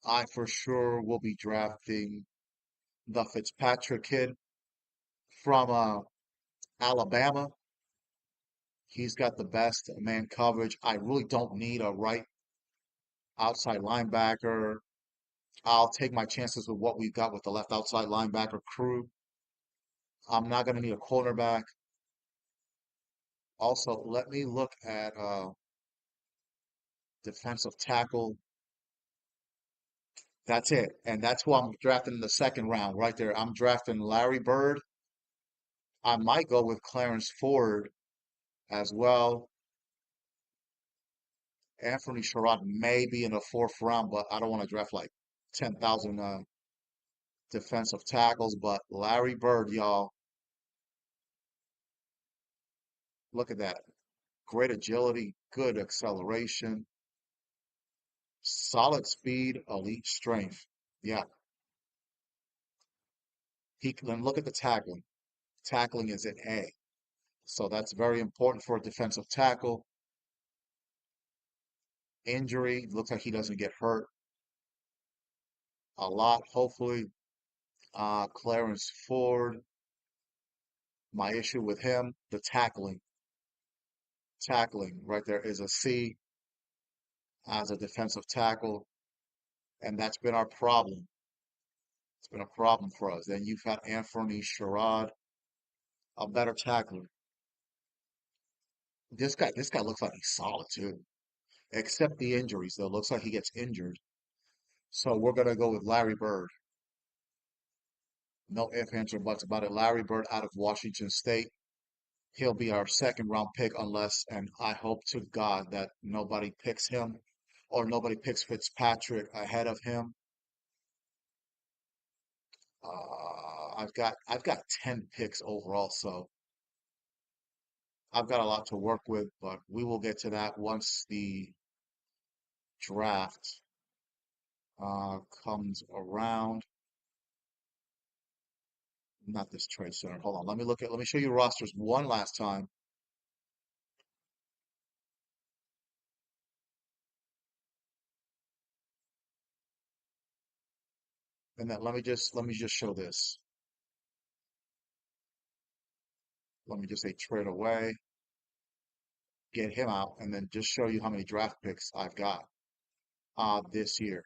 I for sure will be drafting the Fitzpatrick kid from Alabama. He's got the best man coverage. I really don't need a right outside linebacker. I'll take my chances with what we've got with the left outside linebacker crew. I'm not going to need a cornerback. Also, let me look at defensive tackle. That's it. And that's who I'm drafting in the second round right there. I'm drafting Larry Bird. I might go with Clarence Ford as well. Anthony Sherrod may be in the fourth round, but I don't want to draft like 10,000 defensive tackles. But Larry Bird, y'all, look at that. Great agility, good acceleration, solid speed, elite strength. Yeah, he then look at the tackling. Tackling is an A. So that's very important for a defensive tackle. Injury, looks like he doesn't get hurt a lot, hopefully. Clarence Ford, my issue with him, the tackling. Tackling right there is a C as a defensive tackle, and that's been our problem. It's been a problem for us. Then you've had Anthony Sherrod, a better tackler. This guy looks like he's solid too, except the injuries though. Looks like he gets injured. So we're gonna go with Larry Bird. No ifs, ands, or buts about it. Larry Bird out of Washington State. He'll be our second round pick unless, and I hope to God that nobody picks him or nobody picks Fitzpatrick ahead of him. I've got 10 picks overall, so I've got a lot to work with, but we will get to that once the draft comes around. Not this trade center. Hold on. Let me show you rosters one last time. And then let me just show this. Let me just say trade away, get him out, and then just show you how many draft picks I've got this year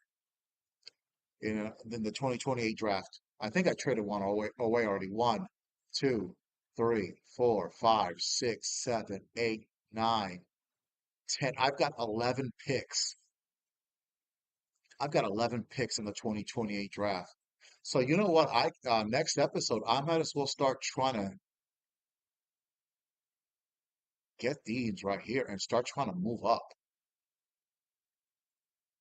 in the 2028 draft. I think I traded one away already. One, two, three, four, five, six, seven, eight, nine, 10. I've got 11 picks. I've got 11 picks in the 2028 draft. So you know what? I next episode I might as well start trying to get these right here and start trying to move up.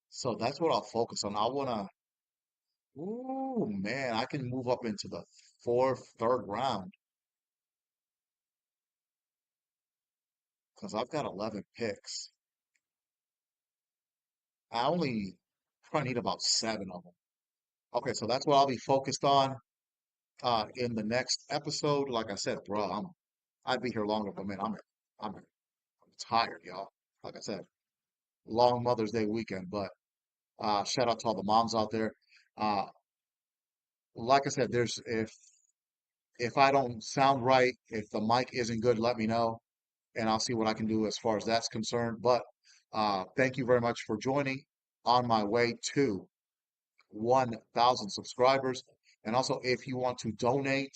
So that's what I'll focus on. I wanna, ooh man, I can move up into the fourth, third round because I've got 11 picks. I only probably need about seven of them. Okay, so that's what I'll be focused on in the next episode. Like I said, bro, I'd be here longer, but man, I'm tired, y'all. Like I said, long Mother's Day weekend, but shout out to all the moms out there. Uh, like I said, there's if I don't sound right, if the mic isn't good, let me know, and I'll see what I can do as far as that's concerned. But thank you very much for joining on my way to 1,000 subscribers. And also, if you want to donate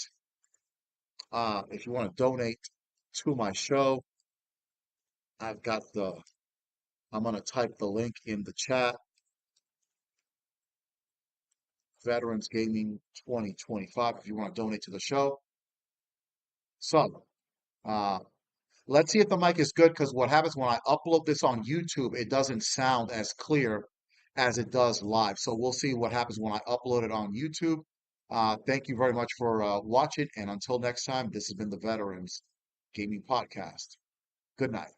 to my show, I've got I'm going to type the link in the chat, Veterans Gaming 2025, if you want to donate to the show. So, uh, let's see if the mic is good because what happens when I upload this on YouTube, it doesn't sound as clear as it does live. So we'll see what happens when I upload it on YouTube. Thank you very much for watching. And until next time, this has been the Veterans Gaming Podcast. Good night.